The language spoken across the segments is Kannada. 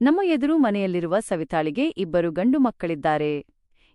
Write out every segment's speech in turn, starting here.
ನಮ್ಮ ಎದುರು ಮನೆಯಲ್ಲಿರುವ ಸವಿತಾಳಿಗೆ 2 ಗಂಡು ಮಕ್ಕಳಿದ್ದಾರೆ.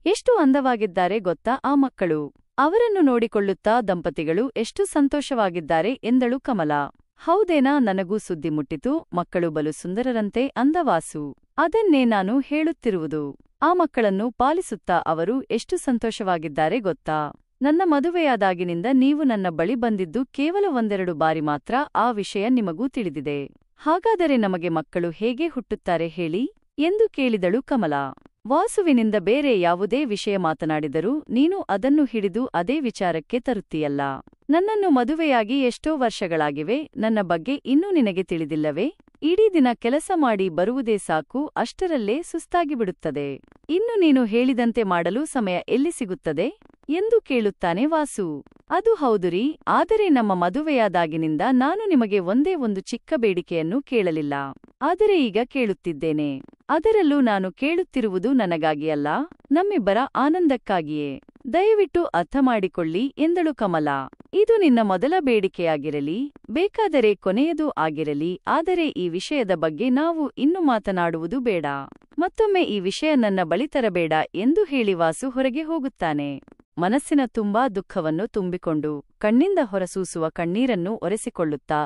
ಎಷ್ಟು ಅಂದವಾಗಿದ್ದಾರೆ ಗೊತ್ತಾ ಆ ಮಕ್ಕಳು. ಅವರನ್ನು ನೋಡಿಕೊಳ್ಳುತ್ತಾ ದಂಪತಿಗಳು ಎಷ್ಟು ಸಂತೋಷವಾಗಿದ್ದಾರೆ ಎಂದಳು ಕಮಲಾ. ಹೌದೇನಾ, ನನಗೂ ಸುದ್ದಿ ಮುಟ್ಟಿತು. ಮಕ್ಕಳು ಬಲು ಸುಂದರರಂತೆ ಅಂದ ವಾಸು. ಅದನ್ನೇ ನಾನು ಹೇಳುತ್ತಿರುವುದು. ಆ ಮಕ್ಕಳನ್ನು ಪಾಲಿಸುತ್ತಾ ಅವರು ಎಷ್ಟು ಸಂತೋಷವಾಗಿದ್ದಾರೆ ಗೊತ್ತಾ. ನನ್ನ ಮದುವೆಯಾದಾಗಿನಿಂದ ನೀವು ನನ್ನ ಬಳಿ ಬಂದಿದ್ದು ಕೇವಲ 1-2 ಬಾರಿ ಮಾತ್ರ. ಆ ವಿಷಯ ನಿಮಗೂ ತಿಳಿದಿದೆ. ಹಾಗಾದರೆ ನಮಗೆ ಮಕ್ಕಳು ಹೇಗೆ ಹುಟ್ಟುತ್ತಾರೆ ಹೇಳಿ ಎಂದು ಕೇಳಿದಳು ಕಮಲಾ. ವಾಸುವಿನಿಂದ ಬೇರೆ ಯಾವುದೇ ವಿಷಯ ಮಾತನಾಡಿದರೂ ನೀನು ಅದನ್ನು ಹಿಡಿದು ಅದೇ ವಿಚಾರಕ್ಕೆ ತರುತ್ತೀಯಲ್ಲ. ನನ್ನನ್ನು ಮದುವೆಯಾಗಿ ಎಷ್ಟೋ ವರ್ಷಗಳಾಗಿವೆ. ನನ್ನ ಬಗ್ಗೆ ಇನ್ನೂ ನಿನಗೆ ತಿಳಿದಿಲ್ಲವೇ? ಇಡೀ ದಿನ ಕೆಲಸ ಮಾಡಿ ಬರುವುದೇ ಸಾಕು, ಅಷ್ಟರಲ್ಲೇ ಸುಸ್ತಾಗಿಬಿಡುತ್ತದೆ. ಇನ್ನು ನೀನು ಹೇಳಿದಂತೆ ಮಾಡಲು ಸಮಯ ಎಲ್ಲಿ ಸಿಗುತ್ತದೆ ಎಂದು ಕೇಳುತ್ತಾನೆ ವಾಸು. ಅದು ಹೌದುರೀ, ಆದರೆ ನಮ್ಮ ಮದುವೆಯಾದಾಗಿನಿಂದ ನಾನು ನಿಮಗೆ ಒಂದೇ ಒಂದು ಚಿಕ್ಕ ಬೇಡಿಕೆಯನ್ನು ಕೇಳಲಿಲ್ಲ. ಆದರೆ ಈಗ ಕೇಳುತ್ತಿದ್ದೇನೆ. ಅದರಲ್ಲೂ ನಾನು ಕೇಳುತ್ತಿರುವುದು ನನಗಾಗಿ ಅಲ್ಲ, ನಮ್ಮಿಬ್ಬರ ಆನಂದಕ್ಕಾಗಿಯೇ. ದಯವಿಟ್ಟು ಅರ್ಥ ಮಾಡಿಕೊಳ್ಳಿ ಎಂದಳು ಕಮಲಾ. ಇದು ನಿನ್ನ ಮೊದಲ ಬೇಡಿಕೆಯಾಗಿರಲಿ, ಬೇಕಾದರೆ ಕೊನೆಯದೂ ಆಗಿರಲಿ. ಆದರೆ ಈ ವಿಷಯದ ಬಗ್ಗೆ ನಾವು ಇನ್ನು ಮಾತನಾಡುವುದು ಬೇಡ. ಮತ್ತೊಮ್ಮೆ ಈ ವಿಷಯ ನನ್ನ ಬಳಿ ತರಬೇಡ ಎಂದು ಹೇಳಿ ವಾಸು ಹೊರಗೆ ಹೋಗುತ್ತಾನೆ. ಮನಸ್ಸಿನ ತುಂಬಾ ದುಃಖವನ್ನು ತುಂಬಿಕೊಂಡು ಕಣ್ಣಿಂದ ಹೊರಸೂಸುವ ಕಣ್ಣೀರನ್ನು ಒರೆಸಿಕೊಳ್ಳುತ್ತಾ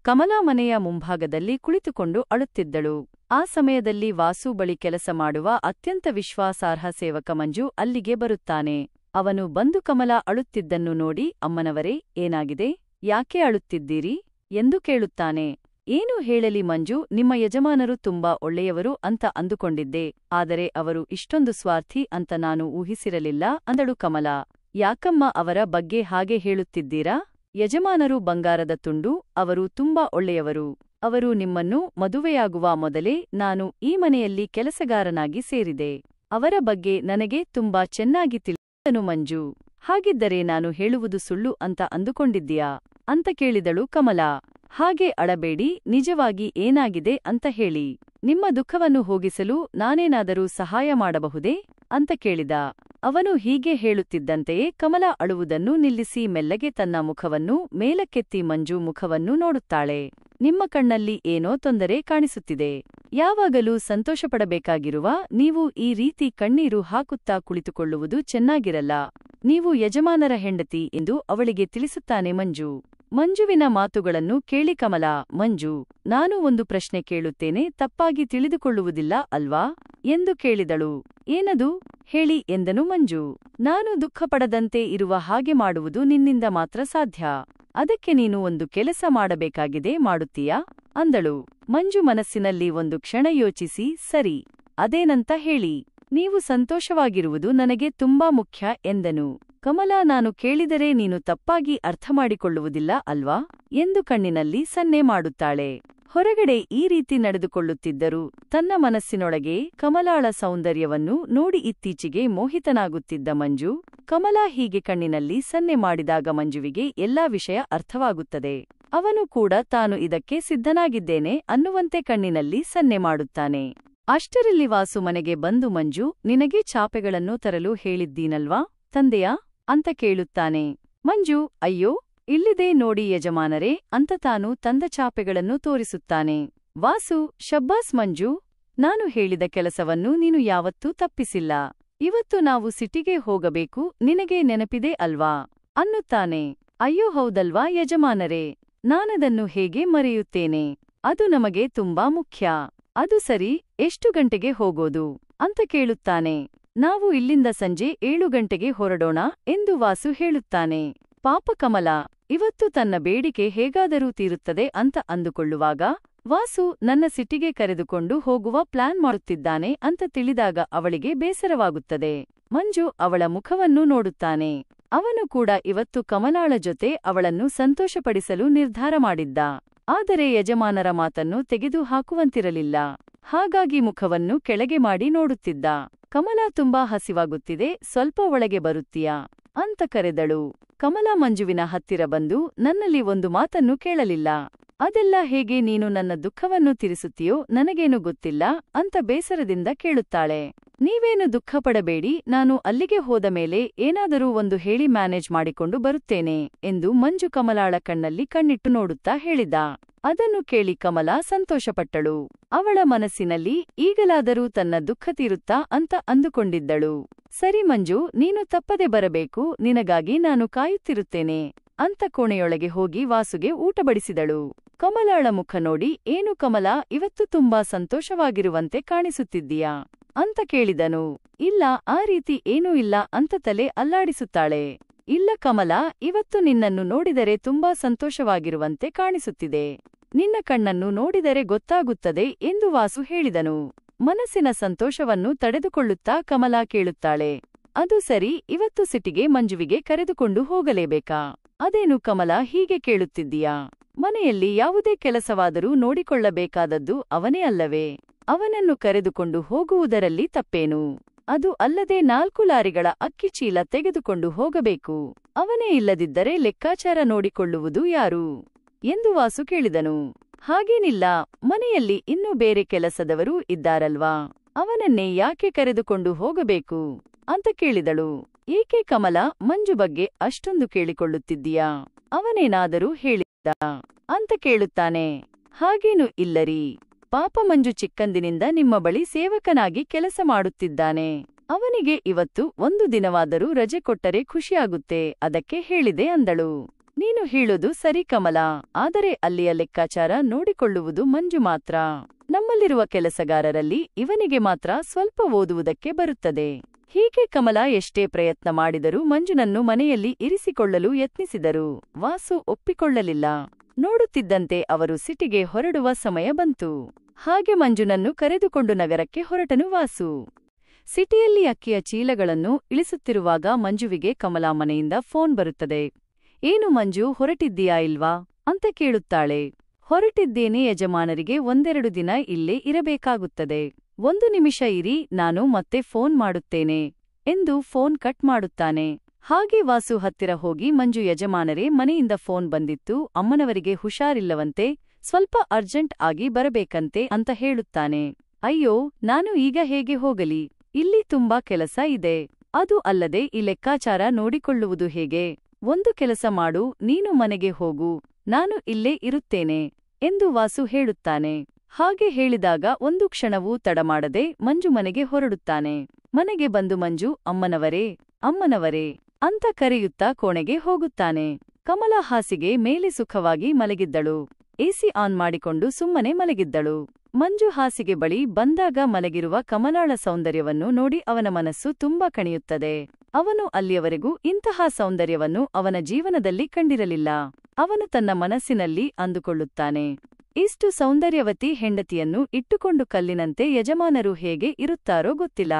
ಕಮಲಾ ಮನೆಯ ಮುಂಭಾಗದಲ್ಲಿ ಕುಳಿತುಕೊಂಡು ಅಳುತ್ತಿದ್ದಳು. ಆ ಸಮಯದಲ್ಲಿ ವಾಸು ಬಳಿ ಕೆಲಸ ಮಾಡುವ ಅತ್ಯಂತ ವಿಶ್ವಾಸಾರ್ಹ ಸೇವಕ ಮಂಜು ಅಲ್ಲಿಗೆ ಬರುತ್ತಾನೆ. ಅವನು ಬಂದು ಕಮಲಾ ಅಳುತ್ತಿದ್ದನ್ನು ನೋಡಿ, ಅಮ್ಮನವರೇ, ಏನಾಗಿದೆ, ಯಾಕೆ ಅಳುತ್ತಿದ್ದೀರಿ ಎಂದು ಕೇಳುತ್ತಾನೆ. ಏನು ಹೇಳಲಿ ಮಂಜು, ನಿಮ್ಮ ಯಜಮಾನರು ತುಂಬಾ ಒಳ್ಳೆಯವರು ಅಂತ ಅಂದುಕೊಂಡಿದ್ದೆ, ಆದರೆ ಅವರು ಇಷ್ಟೊಂದು ಸ್ವಾರ್ಥಿ ಅಂತ ನಾನು ಊಹಿಸಿರಲಿಲ್ಲ ಅಂದಳು ಕಮಲಾ. ಯಾಕಮ್ಮ ಅವರ ಬಗ್ಗೆ ಹಾಗೆ ಹೇಳುತ್ತಿದ್ದೀರಾ? ಯಜಮಾನರು ಬಂಗಾರದ ತುಂಡು, ಅವರು ತುಂಬಾ ಒಳ್ಳೆಯವರು. ಅವರು ನಿಮ್ಮನ್ನು ಮದುವೆಯಾಗುವ ಮೊದಲೇ ನಾನು ಈ ಮನೆಯಲ್ಲಿ ಕೆಲಸಗಾರನಾಗಿ ಸೇರಿದೆ. ಅವರ ಬಗ್ಗೆ ನನಗೆ ತುಂಬಾ ಚೆನ್ನಾಗಿ ತಿಳಿದನು ಮಂಜು. ಹಾಗಿದ್ದರೆ ನಾನು ಹೇಳುವುದು ಸುಳ್ಳು ಅಂತ ಅಂದುಕೊಂಡಿದ್ದೀಯಾ ಅಂತ ಕೇಳಿದಳು ಕಮಲಾ. ಹಾಗೆ ಅಳಬೇಡಿ, ನಿಜವಾಗಿ ಏನಾಗಿದೆ ಅಂತ ಹೇಳಿ. ನಿಮ್ಮ ದುಃಖವನ್ನು ಹೋಗಿಸಲು ನಾನೇನಾದರೂ ಸಹಾಯ ಮಾಡಬಹುದೇ ಅಂತ ಕೇಳಿದ. ಅವನು ಹೀಗೆ ಹೇಳುತ್ತಿದ್ದಂತೆಯೇ ಕಮಲಾ ಅಳುವುದನ್ನು ನಿಲ್ಲಿಸಿ ಮೆಲ್ಲಗೆ ತನ್ನ ಮುಖವನ್ನು ಮೇಲಕ್ಕೆತ್ತಿ ಮಂಜು ಮುಖವನ್ನು ನೋಡುತ್ತಾಳೆ. ನಿಮ್ಮ ಕಣ್ಣಲ್ಲಿ ಏನೋ ತೊಂದರೆ ಕಾಣಿಸುತ್ತಿದೆ. ಯಾವಾಗಲೂ ಸಂತೋಷಪಡಬೇಕಾಗಿರುವ ನೀವು ಈ ರೀತಿ ಕಣ್ಣೀರು ಹಾಕುತ್ತಾ ಕುಳಿತುಕೊಳ್ಳುವುದು ಚೆನ್ನಾಗಿರಲ್ಲ. ನೀವು ಯಜಮಾನರ ಹೆಂಡತಿ ಎಂದು ಅವಳಿಗೆ ತಿಳಿಸುತ್ತಾನೆ ಮಂಜು. ಮಂಜುವಿನ ಮಾತುಗಳನ್ನು ಕೇಳಿ ಕಮಲಾ, ಮಂಜು, ನಾನು ಒಂದು ಪ್ರಶ್ನೆ ಕೇಳುತ್ತೇನೆ, ತಪ್ಪಾಗಿ ತಿಳಿದುಕೊಳ್ಳುವುದಿಲ್ಲ ಅಲ್ವಾ ಎಂದು ಕೇಳಿದಳು. ಏನದು ಹೇಳಿ ಎಂದನು ಮಂಜು. ನಾನು ದುಃಖಪಡದಂತೆ ಇರುವ ಹಾಗೆ ಮಾಡುವುದು ನಿನ್ನಿಂದ ಮಾತ್ರ ಸಾಧ್ಯ. ಅದಕ್ಕೆ ನೀನು ಒಂದು ಕೆಲಸ ಮಾಡಬೇಕಾಗಿದೆ, ಮಾಡುತ್ತೀಯಾ ಅಂದಳು. ಮಂಜು ಮನಸ್ಸಿನಲ್ಲಿ ಒಂದು ಕ್ಷಣ ಯೋಚಿಸಿ, ಸರಿ, ಅದೇನಂತ ಹೇಳಿ. ನೀವು ಸಂತೋಷವಾಗಿರುವುದು ನನಗೆ ತುಂಬಾ ಮುಖ್ಯ ಎಂದನು. ಕಮಲಾ, ನಾನು ಕೇಳಿದರೆ ನೀನು ತಪ್ಪಾಗಿ ಅರ್ಥಮಾಡಿಕೊಳ್ಳುವುದಿಲ್ಲ ಅಲ್ವಾ ಎಂದು ಕಣ್ಣಿನಲ್ಲಿ ಸನ್ನೆ ಮಾಡುತ್ತಾಳೆ. ಹೊರಗಡೆ ಈ ರೀತಿ ನಡೆದುಕೊಳ್ಳುತ್ತಿದ್ದರೂ ತನ್ನ ಮನಸ್ಸಿನೊಳಗೆ ಕಮಲಾಳ ಸೌಂದರ್ಯವನ್ನು ನೋಡಿ ಇತ್ತೀಚೆಗೆ ಮೋಹಿತನಾಗುತ್ತಿದ್ದ ಮಂಜು. ಕಮಲಾ ಹೀಗೆ ಕಣ್ಣಿನಲ್ಲಿ ಸನ್ನೆ ಮಾಡಿದಾಗ ಮಂಜುವಿಗೆ ಎಲ್ಲಾ ವಿಷಯ ಅರ್ಥವಾಗುತ್ತದೆ. ಅವನು ಕೂಡ ತಾನು ಇದಕ್ಕೆ ಸಿದ್ಧನಾಗಿದ್ದೇನೆ ಅನ್ನುವಂತೆ ಕಣ್ಣಿನಲ್ಲಿ ಸನ್ನೆ ಮಾಡುತ್ತಾನೆ. ಅಷ್ಟರಲ್ಲಿ ವಾಸು ಮನೆಗೆ ಬಂದು, ಮಂಜು, ನಿನಗೆ ಚಾಪೆಗಳನ್ನು ತರಲು ಹೇಳಿದ್ದೀನಲ್ವಾ, ತಂದೆಯಾ ಅಂತ ಕೇಳುತ್ತಾನೆ. ಮಂಜು, ಅಯ್ಯೋ, ಇಲ್ಲಿದೆ ನೋಡಿ ಯಜಮಾನರೇ ಅಂತ ತಾನು ತಂದ ಚಾಪೆಗಳನ್ನು ತೋರಿಸುತ್ತಾನೆ. ವಾಸು, ಶಬ್ಬಾಸ್ ಮಂಜು, ನಾನು ಹೇಳಿದ ಕೆಲಸವನ್ನು ನೀನು ಯಾವತ್ತೂ ತಪ್ಪಿಸಿಲ್ಲ. ಇವತ್ತು ನಾವು ಸಿಟಿಗೆ ಹೋಗಬೇಕು, ನಿನಗೆ ನೆನಪಿದೆ ಅಲ್ವಾ ಅನ್ನುತ್ತಾನೆ. ಅಯ್ಯೋ ಹೌದಲ್ವಾ ಯಜಮಾನರೇ, ನಾನದನ್ನು ಹೇಗೆ ಮರೆಯುತ್ತೇನೆ. ಅದು ನಮಗೆ ತುಂಬಾ ಮುಖ್ಯ. ಅದು ಸರಿ, ಎಷ್ಟು ಗಂಟೆಗೆ ಹೋಗೋದು ಅಂತ ಕೇಳುತ್ತಾನೆ. ನಾವು ಇಲ್ಲಿಂದ ಸಂಜೆ 7 ಗಂಟೆಗೆ ಹೊರಡೋಣ ಎಂದು ವಾಸು ಹೇಳುತ್ತಾನೆ. ಪಾಪ ಕಮಲಾ ಇವತ್ತು ತನ್ನ ಬೇಡಿಕೆ ಹೇಗಾದರೂ ತೀರುತ್ತದೆ ಅಂತ ಅಂದುಕೊಳ್ಳುವಾಗ ವಾಸು ನನ್ನ ಸಿಟಿಗೆ ಕರೆದುಕೊಂಡು ಹೋಗುವ ಪ್ಲಾನ್ ಮಾಡುತ್ತಿದ್ದಾನೆ ಅಂತ ತಿಳಿದಾಗ ಅವಳಿಗೆ ಬೇಸರವಾಗುತ್ತದೆ. ಮಂಜು ಅವಳ ಮುಖವನ್ನು ನೋಡುತ್ತಾನೆ. ಅವನು ಕೂಡ ಇವತ್ತು ಕಮಲಾಳ ಜೊತೆ ಅವಳನ್ನು ಸಂತೋಷಪಡಿಸಲು ನಿರ್ಧಾರ ಮಾಡಿದ್ದ. ಆದರೆ ಯಜಮಾನರ ಮಾತನ್ನು ತೆಗೆದು ಹಾಕುವಂತಿರಲಿಲ್ಲ. ಹಾಗಾಗಿ ಮುಖವನ್ನು ಕೆಳಗೆ ಮಾಡಿ ನೋಡುತ್ತಿದ್ದ. ಕಮಲಾ, ತುಂಬಾ ಹಸಿವಾಗುತ್ತಿದೆ, ಸ್ವಲ್ಪ ಒಳಗೆ ಬರುತ್ತೀಯಾ ಅಂತ ಕರೆದಳು. ಕಮಲಾ ಮಂಜುವಿನ ಹತ್ತಿರ ಬಂದು, ನನ್ನಲ್ಲಿ ಒಂದು ಮಾತನ್ನು ಕೇಳಲಿಲ್ಲ. ಅದೆಲ್ಲ ಹೇಗೆ ನೀನು ನನ್ನ ದುಃಖವನ್ನು ತೀರಿಸುತ್ತೀಯೋ ನನಗೇನು ಗೊತ್ತಿಲ್ಲ ಅಂತ ಬೇಸರದಿಂದ ಕೇಳುತ್ತಾಳೆ. ನೀವೇನು ದುಃಖಪಡಬೇಡಿ, ನಾನು ಅಲ್ಲಿಗೆ ಹೋದ ಮೇಲೆ ಏನಾದರೂ ಒಂದು ಹೇಳಿ ಮ್ಯಾನೇಜ್ ಮಾಡಿಕೊಂಡು ಬರುತ್ತೇನೆ ಎಂದು ಮಂಜು ಕಮಲಾಳ ಕಣ್ಣಲ್ಲಿ ಕಣ್ಣಿಟ್ಟು ನೋಡುತ್ತಾ ಹೇಳಿದ. ಅದನ್ನು ಕೇಳಿ ಕಮಲಾ ಸಂತೋಷಪಟ್ಟಳು. ಅವಳ ಮನಸ್ಸಿನಲ್ಲಿ ಈಗಲಾದರೂ ತನ್ನ ದುಃಖ ತೀರುತ್ತಾ ಅಂತ ಅಂದುಕೊಂಡಿದ್ದಳು. ಸರಿ ಮಂಜು, ನೀನು ತಪ್ಪದೆ ಬರಬೇಕು, ನಿನಗಾಗಿ ನಾನು ಕಾಯುತ್ತಿರುತ್ತೇನೆ ಅಂತ ಕೋಣೆಯೊಳಗೆ ಹೋಗಿ ವಾಸುಗೆ ಊಟ ಬಡಿಸಿದಳು. ಕಮಲಾಳ ಮುಖ ನೋಡಿ, ಏನು ಕಮಲಾ, ಇವತ್ತು ತುಂಬಾ ಸಂತೋಷವಾಗಿರುವಂತೆ ಕಾಣಿಸುತ್ತಿದ್ದೀಯಾ ಅಂತ ಕೇಳಿದನು. ಇಲ್ಲ, ಆ ರೀತಿ ಏನೂ ಇಲ್ಲ ಅಂತ ತಲೆ ಅಲ್ಲಾಡಿಸುತ್ತಾಳೆ. ಇಲ್ಲ ಕಮಲಾ, ಇವತ್ತು ನಿನ್ನನ್ನು ನೋಡಿದರೆ ತುಂಬಾ ಸಂತೋಷವಾಗಿರುವಂತೆ ಕಾಣಿಸುತ್ತಿದೆ. ನಿನ್ನ ಕಣ್ಣನ್ನು ನೋಡಿದರೆ ಗೊತ್ತಾಗುತ್ತದೆ ಎಂದು ವಾಸು ಹೇಳಿದನು. ಮನಸ್ಸಿನ ಸಂತೋಷವನ್ನು ತಡೆದುಕೊಳ್ಳುತ್ತಾ ಕಮಲಾ ಕೇಳುತ್ತಾಳೆ, ಅದು ಸರಿ, ಇವತ್ತು ಸಿಟಿಗೆ ಮಂಜುವಿಗೆ ಕರೆದುಕೊಂಡು ಹೋಗಲೇಬೇಕಾ? ಅದೇನು ಕಮಲಾ ಹೀಗೆ ಕೇಳುತ್ತಿದ್ದೀಯಾ? ಮನೆಯಲ್ಲಿ ಯಾವುದೇ ಕೆಲಸವಾದರೂ ನೋಡಿಕೊಳ್ಳಬೇಕಾದದ್ದು ಅವನೇ ಅಲ್ಲವೇ? ಅವನನ್ನು ಕರೆದುಕೊಂಡು ಹೋಗುವುದರಲ್ಲಿ ತಪ್ಪೇನು? ಅದು ಅಲ್ಲದೆ 4 ಲಾರಿಗಳ ಅಕ್ಕಿ ಚೀಲ ತೆಗೆದುಕೊಂಡು ಹೋಗಬೇಕು. ಅವನೇ ಇಲ್ಲದಿದ್ದರೆ ಲೆಕ್ಕಾಚಾರ ನೋಡಿಕೊಳ್ಳುವುದು ಯಾರು ಎಂದು ವಾಸು ಕೇಳಿದನು. ಹಾಗೇನಿಲ್ಲ, ಮನೆಯಲ್ಲಿ ಇನ್ನೂ ಬೇರೆ ಕೆಲಸದವರೂ ಇದ್ದಾರಲ್ವಾ, ಅವನನ್ನೇ ಯಾಕೆ ಕರೆದುಕೊಂಡು ಹೋಗಬೇಕು ಅಂತ ಕೇಳಿದಳು. ಏಕೆ ಕಮಲಾ, ಮಂಜು ಬಗ್ಗೆ ಅಷ್ಟೊಂದು ಕೇಳಿಕೊಳ್ಳುತ್ತಿದ್ದೀಯಾ? ಅವನೇನಾದರೂ ಹೇಳಿದ್ದ ಅಂತ ಕೇಳುತ್ತಾನೆ. ಹಾಗೇನು ಇಲ್ಲರಿ, ಪಾಪ ಮಂಜು ಚಿಕ್ಕಂದಿನಿಂದ ನಿಮ್ಮ ಬಳಿ ಸೇವಕನಾಗಿ ಕೆಲಸ ಮಾಡುತ್ತಿದ್ದಾನೆ. ಅವನಿಗೆ ಇವತ್ತು ಒಂದು ದಿನವಾದರೂ ರಜೆ ಕೊಟ್ಟರೆ ಖುಷಿಯಾಗುತ್ತೆ, ಅದಕ್ಕೆ ಹೇಳಿದೆ ಅಂದಳು. ನೀನು ಹೇಳೋದು ಸರಿ ಕಮಲಾ, ಆದರೆ ಅಲ್ಲಿಯ ಲೆಕ್ಕಾಚಾರ ನೋಡಿಕೊಳ್ಳುವುದು ಮಂಜು ಮಾತ್ರ. ನಮ್ಮಲ್ಲಿರುವ ಕೆಲಸಗಾರರಲ್ಲಿ ಇವನಿಗೆ ಮಾತ್ರ ಸ್ವಲ್ಪ ಓದುವುದಕ್ಕೆ ಬರುತ್ತದೆ. ಹೀಗೆ ಕಮಲಾ ಎಷ್ಟೇ ಪ್ರಯತ್ನ ಮಾಡಿದರೂ ಮಂಜುನನ್ನು ಮನೆಯಲ್ಲಿ ಇರಿಸಿಕೊಳ್ಳಲು ಯತ್ನಿಸಿದರು. ವಾಸು ಒಪ್ಪಿಕೊಳ್ಳಲಿಲ್ಲ. ನೋಡುತ್ತಿದ್ದಂತೆ ಅವರು ಸಿಟಿಗೆ ಹೊರಡುವ ಸಮಯ ಬಂತು. ಹಾಗೆ ಮಂಜುನನ್ನು ಕರೆದುಕೊಂಡು ನಗರಕ್ಕೆ ಹೊರಟನು ವಾಸು. ಸಿಟಿಯಲ್ಲಿ ಅಕ್ಕಿಯ ಚೀಲಗಳನ್ನು ಇಳಿಸುತ್ತಿರುವಾಗ ಮಂಜುವಿಗೆ ಕಮಲಾ ಮನೆಯಿಂದ ಫೋನ್ ಬರುತ್ತದೆ. ಏನು ಮಂಜು, ಹೊರಟಿದ್ದೀಯಾ ಇಲ್ವಾ ಅಂತ ಕೇಳುತ್ತಾಳೆ. ಹೊರಟಿದ್ದೇನೆ ಯಜಮಾನರಿಗೆ 1-2 ದಿನ ಇಲ್ಲೇ ಇರಬೇಕಾಗುತ್ತದೆ. 1 ನಿಮಿಷ ಇರಿ, ನಾನು ಮತ್ತೆ ಫೋನ್ ಮಾಡುತ್ತೇನೆ ಎಂದು ಫೋನ್ ಕಟ್ ಮಾಡುತ್ತಾನೆ. ಹಾಗೆ ವಾಸು ಹತ್ತಿರ ಹೋಗಿ, ಮಂಜು ಯಜಮಾನರೇ, ಮನೆಯಿಂದ ಫೋನ್ ಬಂದಿತ್ತು, ಅಮ್ಮನವರಿಗೆ ಹುಷಾರಿಲ್ಲವಂತೆ, ಸ್ವಲ್ಪ ಅರ್ಜೆಂಟ್ ಆಗಿ ಬರಬೇಕಂತೆ ಅಂತ ಹೇಳುತ್ತಾನೆ. ಅಯ್ಯೋ, ನಾನು ಈಗ ಹೇಗೆ ಹೋಗಲಿ, ಇಲ್ಲಿ ತುಂಬಾ ಕೆಲಸ ಇದೆ. ಅದು ಅಲ್ಲದೆ ಈ ಲೆಕ್ಕಾಚಾರ ನೋಡಿಕೊಳ್ಳುವುದು ಹೇಗೆ? ಒಂದು ಕೆಲಸ ಮಾಡು, ನೀನು ಮನೆಗೆ ಹೋಗು, ನಾನು ಇಲ್ಲೇ ಇರುತ್ತೇನೆ ಎಂದು ವಾಸು ಹೇಳುತ್ತಾನೆ. ಹಾಗೆ ಹೇಳಿದಾಗ ಒಂದು ಕ್ಷಣವೂ ತಡಮಾಡದೆ ಮಂಜು ಮನೆಗೆ ಹೊರಡುತ್ತಾನೆ. ಮನೆಗೆ ಬಂದು ಮಂಜು, ಅಮ್ಮನವರೇ ಅಮ್ಮನವರೇ ಅಂತ ಕರೆಯುತ್ತಾ ಕೋಣೆಗೆ ಹೋಗುತ್ತಾನೆ. ಕಮಲಾ ಹಾಸಿಗೆ ಮೇಲೆ ಸುಖವಾಗಿ ಮಲಗಿದ್ದಳು. ಎಸಿ ಆನ್ ಮಾಡಿಕೊಂಡು ಸುಮ್ಮನೆ ಮಲಗಿದ್ದಳು. ಮಂಜು ಹಾಸಿಗೆ ಬಳಿ ಬಂದಾಗ ಮಲಗಿರುವ ಕಮಲಾಳ ಸೌಂದರ್ಯವನ್ನು ನೋಡಿ ಅವನ ಮನಸ್ಸು ತುಂಬಾ ಕಣಿಯುತ್ತದೆ. ಅವನು ಅಲ್ಲಿಯವರೆಗೂ ಇಂತಹ ಸೌಂದರ್ಯವನ್ನು ಅವನ ಜೀವನದಲ್ಲಿ ಕಂಡಿರಲಿಲ್ಲ. ಅವನು ತನ್ನ ಮನಸ್ಸಿನಲ್ಲಿ ಅಂದುಕೊಳ್ಳುತ್ತಾನೆ, ಇಷ್ಟು ಸೌಂದರ್ಯವತಿ ಹೆಂಡತಿಯನ್ನು ಇಟ್ಟುಕೊಂಡು ಕಲ್ಲಿನಂತೆ ಯಜಮಾನರು ಹೇಗೆ ಇರುತ್ತಾರೋ ಗೊತ್ತಿಲ್ಲ.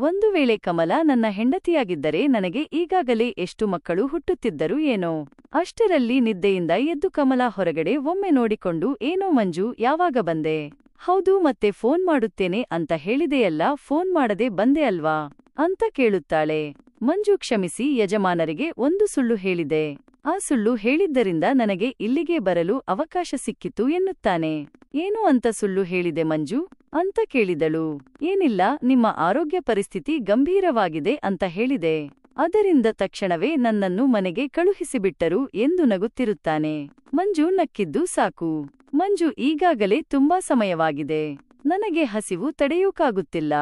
ಒಂದು ವೇಳೆ ಕಮಲಾ ನನ್ನ ಹೆಂಡತಿಯಾಗಿದ್ದರೆ ನನಗೆ ಈಗಾಗಲೇ ಎಷ್ಟು ಮಕ್ಕಳು ಹುಟ್ಟುತ್ತಿದ್ದರು ಏನೋ. ಅಷ್ಟರಲ್ಲಿ ನಿದ್ದೆಯಿಂದ ಎದ್ದು ಕಮಲಾ ಹೊರಗಡೆ ಒಮ್ಮೆ ನೋಡಿಕೊಂಡು, ಏನೋ ಮಂಜು, ಯಾವಾಗ ಬಂದೆ? ಹೌದು, ಮತ್ತೆ ಫೋನ್ ಮಾಡುತ್ತೇನೆ ಅಂತ ಹೇಳಿದೆಯಲ್ಲ, ಫೋನ್ ಮಾಡದೆ ಬಂದೆ ಅಲ್ವಾ ಅಂತ ಕೇಳುತ್ತಾಳೆ. ಮಂಜು, ಕ್ಷಮಿಸಿ ಯಜಮಾನರಿಗೆ ಒಂದು ಸುಳ್ಳು ಹೇಳಿದೆ. ಆ ಸುಳ್ಳು ಹೇಳಿದ್ದರಿಂದ ನನಗೆ ಇಲ್ಲಿಗೆ ಬರಲು ಅವಕಾಶ ಸಿಕ್ಕಿತು ಎನ್ನುತ್ತಾನೆ. ಏನು ಅಂತ ಸುಳ್ಳು ಹೇಳಿದೆ ಮಂಜು ಅಂತ ಕೇಳಿದಳು. ಏನಿಲ್ಲ, ನಿಮ್ಮ ಆರೋಗ್ಯ ಪರಿಸ್ಥಿತಿ ಗಂಭೀರವಾಗಿದೆ ಅಂತ ಹೇಳಿದೆ. ಅದರಿಂದ ತಕ್ಷಣವೇ ನನ್ನನ್ನು ಮನೆಗೆ ಕಳುಹಿಸಿಬಿಟ್ಟರು ಎಂದು ನಗುತ್ತಿರುತ್ತಾನೆ. ಮಂಜು ನಕ್ಕಿದ್ದು ಸಾಕು. ಮಂಜು, ಈಗಾಗಲೇ ತುಂಬಾ ಸಮಯವಾಗಿದೆ, ನನಗೆ ಹಸಿವು ತಡೆಯೋಕಾಗುತ್ತಿಲ್ಲ,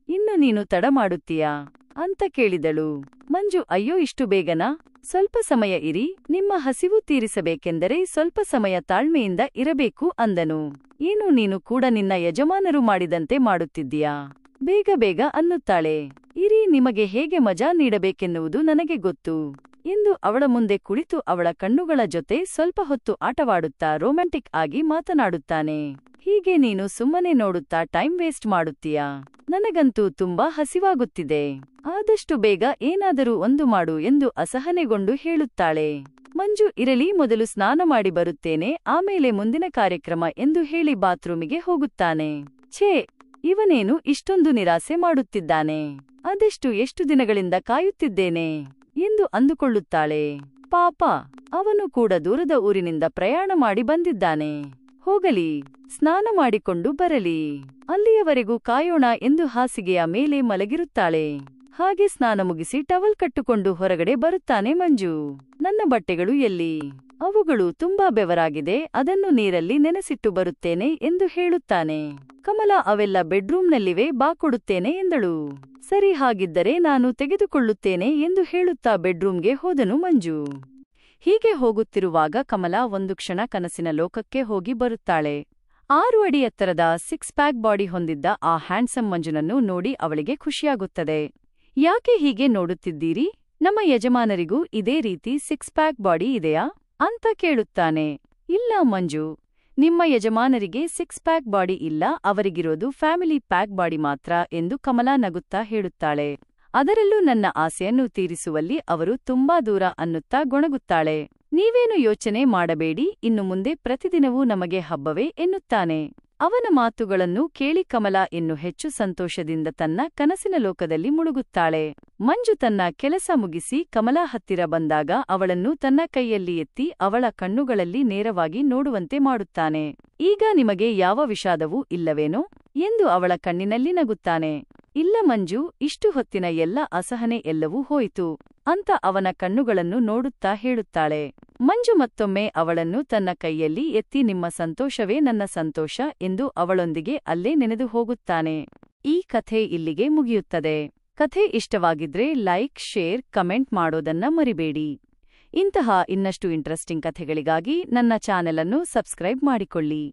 ಇನ್ನು ನೀನು ತಡ ಮಾಡುತ್ತೀಯಾ ಅಂತ ಕೇಳಿದಳು. ಮಂಜು, ಅಯ್ಯೋ, ಇಷ್ಟು ಬೇಗನಾ? ಸ್ವಲ್ಪ ಸಮಯ ಇರಿ, ನಿಮ್ಮ ಹಸಿವು ತೀರಿಸಬೇಕೆಂದರೆ ಸ್ವಲ್ಪ ಸಮಯ ತಾಳ್ಮೆಯಿಂದ ಇರಬೇಕು ಅಂದನು. ಏನು, ನೀನು ಕೂಡ ನಿನ್ನ ಯಜಮಾನರು ಮಾಡಿದಂತೆ ಮಾಡುತ್ತಿದ್ದೀಯಾ? ಬೇಗ ಬೇಗ ಅನ್ನುತ್ತಾಳೆ. ಇರಿ, ನಿಮಗೆ ಹೇಗೆ ಮಜಾ ನೀಡಬೇಕೆನ್ನುವುದು ನನಗೆ ಗೊತ್ತು ಎಂದು ಅವಳ ಮುಂದೆ ಕುಳಿತು ಅವಳ ಕಣ್ಣುಗಳ ಜೊತೆ ಸ್ವಲ್ಪ ಹೊತ್ತು ಆಟವಾಡುತ್ತಾ ರೊಮ್ಯಾಂಟಿಕ್ ಆಗಿ ಮಾತನಾಡುತ್ತಾನೆ. ಹೀಗೆ ನೀನು ಸುಮ್ಮನೆ ನೋಡುತ್ತಾ ಟೈಮ್ ವೇಸ್ಟ್ ಮಾಡುತ್ತೀಯಾ? ನನಗಂತೂ ತುಂಬಾ ಹಸಿವಾಗುತ್ತಿದೆ, ಆದಷ್ಟು ಬೇಗ ಏನಾದರೂ ಒಂದು ಮಾಡು ಎಂದು ಅಸಹನೆಗೊಂಡು ಹೇಳುತ್ತಾಳೆ. ಮಂಜು, ಇರಲಿ, ಮೊದಲು ಸ್ನಾನ ಮಾಡಿ ಬರುತ್ತೇನೆ, ಆಮೇಲೆ ಮುಂದಿನ ಕಾರ್ಯಕ್ರಮ ಎಂದು ಹೇಳಿ ಬಾತ್ರೂಮಿಗೆ ಹೋಗುತ್ತಾನೆ. ಛೇ, ಇವನೇನು ಇಷ್ಟೊಂದು ನಿರಾಸೆ ಮಾಡುತ್ತಿದ್ದಾನೆ? ಎಷ್ಟು ದಿನಗಳಿಂದ ಕಾಯುತ್ತಿದ್ದೇನೆ ಎಂದು ಅಂದುಕೊಳ್ಳುತ್ತಾಳೆ. ಪಾಪ, ಅವನು ಕೂಡ ದೂರದ ಊರಿನಿಂದ ಪ್ರಯಾಣ ಮಾಡಿ ಬಂದಿದ್ದಾನೆ. ಹೋಗಲಿ, ಸ್ನಾನ ಮಾಡಿಕೊಂಡು ಬರಲಿ, ಅಲ್ಲಿಯವರೆಗೂ ಕಾಯೋಣ ಎಂದು ಹಾಸಿಗೆಯ ಮೇಲೆ ಮಲಗಿರುತ್ತಾಳೆ. ಹಾಗೆ ಸ್ನಾನ ಮುಗಿಸಿ ಟವಲ್ ಕಟ್ಟುಕೊಂಡು ಹೊರಗಡೆ ಬರುತ್ತಾನೆ ಮಂಜು. ನನ್ನ ಬಟ್ಟೆಗಳು ಎಲ್ಲಿ? ಅವುಗಳು ತುಂಬಾ ಬೆವರಾಗಿದೆ, ಅದನ್ನು ನೀರಲ್ಲಿ ನೆನೆಸಿಟ್ಟು ಬರುತ್ತೇನೆ ಎಂದು ಹೇಳುತ್ತಾನೆ. ಕಮಲ ಅವೆಲ್ಲ ಬೆಡ್ರೂಮ್ನಲ್ಲಿವೆ, ಬಾ ಕೊಡುತ್ತೇನೆ ಎಂದಳು. ಸರಿ, ಹಾಗಿದ್ದರೆ ನಾನು ತೆಗೆದುಕೊಳ್ಳುತ್ತೇನೆ ಎಂದು ಹೇಳುತ್ತಾ ಬೆಡ್ರೂಮ್ಗೆ ಹೋದನು ಮಂಜು. ಹೀಗೆ ಹೋಗುತ್ತಿರುವಾಗ ಕಮಲ ಒಂದು ಕ್ಷಣ ಕನಸಿನ ಲೋಕಕ್ಕೆ ಹೋಗಿ ಬರುತ್ತಾಳೆ. 6 ಅಡಿ ಎತ್ತರದ 6 ಪ್ಯಾಕ್ ಬಾಡಿ ಹೊಂದಿದ್ದ ಆ ಹ್ಯಾಂಡ್ಸಮ್ ಮಂಜುನನ್ನು ನೋಡಿ ಅವಳಿಗೆ ಖುಷಿಯಾಗುತ್ತದೆ. ಯಾಕೆ ಹೀಗೆ ನೋಡುತ್ತಿದ್ದೀರಿ? ನಮ್ಮ ಯಜಮಾನರಿಗೂ ಇದೇ ರೀತಿ 6 ಪ್ಯಾಕ್ ಬಾಡಿ ಇದೆಯಾ ಅಂತ ಕೇಳುತ್ತಾನೆ. ಇಲ್ಲ ಮಂಜು, ನಿಮ್ಮ ಯಜಮಾನರಿಗೆ 6 ಪ್ಯಾಕ್ ಬಾಡಿ ಇಲ್ಲ, ಅವರಿಗಿರೋದು ಫ್ಯಾಮಿಲಿ ಪ್ಯಾಕ್ ಬಾಡಿ ಮಾತ್ರ ಎಂದು ಕಮಲಾ ನಗುತ್ತಾ ಹೇಳುತ್ತಾಳೆ. ಅದರಲ್ಲೂ ನನ್ನ ಆಸೆಯನ್ನು ತೀರಿಸುವಲ್ಲಿ ಅವರು ತುಂಬಾ ದೂರ ಅನ್ನುತ್ತಾ ಗೊಣಗುತ್ತಾಳೆ. ನೀವೇನು ಯೋಚನೆ ಮಾಡಬೇಡಿ, ಇನ್ನು ಮುಂದೆ ಪ್ರತಿದಿನವೂ ನಮಗೆ ಹಬ್ಬವೇ ಎನ್ನುತ್ತಾನೆ. ಅವನ ಮಾತುಗಳನ್ನು ಕೇಳಿ ಕಮಲಾ ಇನ್ನು ಹೆಚ್ಚು ಸಂತೋಷದಿಂದ ತನ್ನ ಕನಸಿನ ಲೋಕದಲ್ಲಿ ಮುಳುಗುತ್ತಾಳೆ. ಮಂಜು ತನ್ನ ಕೆಲಸ ಮುಗಿಸಿ ಕಮಲಾ ಹತ್ತಿರ ಬಂದಾಗ ಅವಳನ್ನು ತನ್ನ ಕೈಯಲ್ಲಿ ಎತ್ತಿ ಅವಳ ಕಣ್ಣುಗಳಲ್ಲಿ ನೇರವಾಗಿ ನೋಡುವಂತೆ ಮಾಡುತ್ತಾನೆ. ಈಗ ನಿಮಗೆ ಯಾವ ವಿಷಾದವೂ ಇಲ್ಲವೇನೋ ಎಂದು ಅವಳ ಕಣ್ಣಿನಲ್ಲಿ ನಗುತ್ತಾನೆ. ಇಲ್ಲ ಮಂಜು, ಇಷ್ಟು ಹೊತ್ತಿನ ಎಲ್ಲ ಅಸಹನೆ ಎಲ್ಲವೂ ಹೋಯಿತು ಅಂತ ಅವನ ಕಣ್ಣುಗಳನ್ನು ನೋಡುತ್ತಾ ಹೇಳುತ್ತಾಳೆ. ಮಂಜು ಮತ್ತೊಮ್ಮೆ ಅವಳನ್ನು ತನ್ನ ಕೈಯಲ್ಲಿ ಎತ್ತಿ ನಿಮ್ಮ ಸಂತೋಷವೇ ನನ್ನ ಸಂತೋಷ ಎಂದು ಅವಳೊಂದಿಗೆ ಅಲ್ಲೇ ನೆನೆದು ಹೋಗುತ್ತಾನೆ. ಈ ಕಥೆ ಇಲ್ಲಿಗೆ ಮುಗಿಯುತ್ತದೆ. ಕಥೆ ಇಷ್ಟವಾಗಿದ್ರೆ ಲೈಕ್, ಶೇರ್, ಕಮೆಂಟ್ ಮಾಡೋದನ್ನ ಮರಿಬೇಡಿ. ಇಂತಹ ಇನ್ನಷ್ಟು ಇಂಟ್ರೆಸ್ಟಿಂಗ್ ಕಥೆಗಳಿಗಾಗಿ ನನ್ನ ಚಾನೆಲ್ ಅನ್ನು ಸಬ್ಸ್ಕ್ರೈಬ್ ಮಾಡಿಕೊಳ್ಳಿ.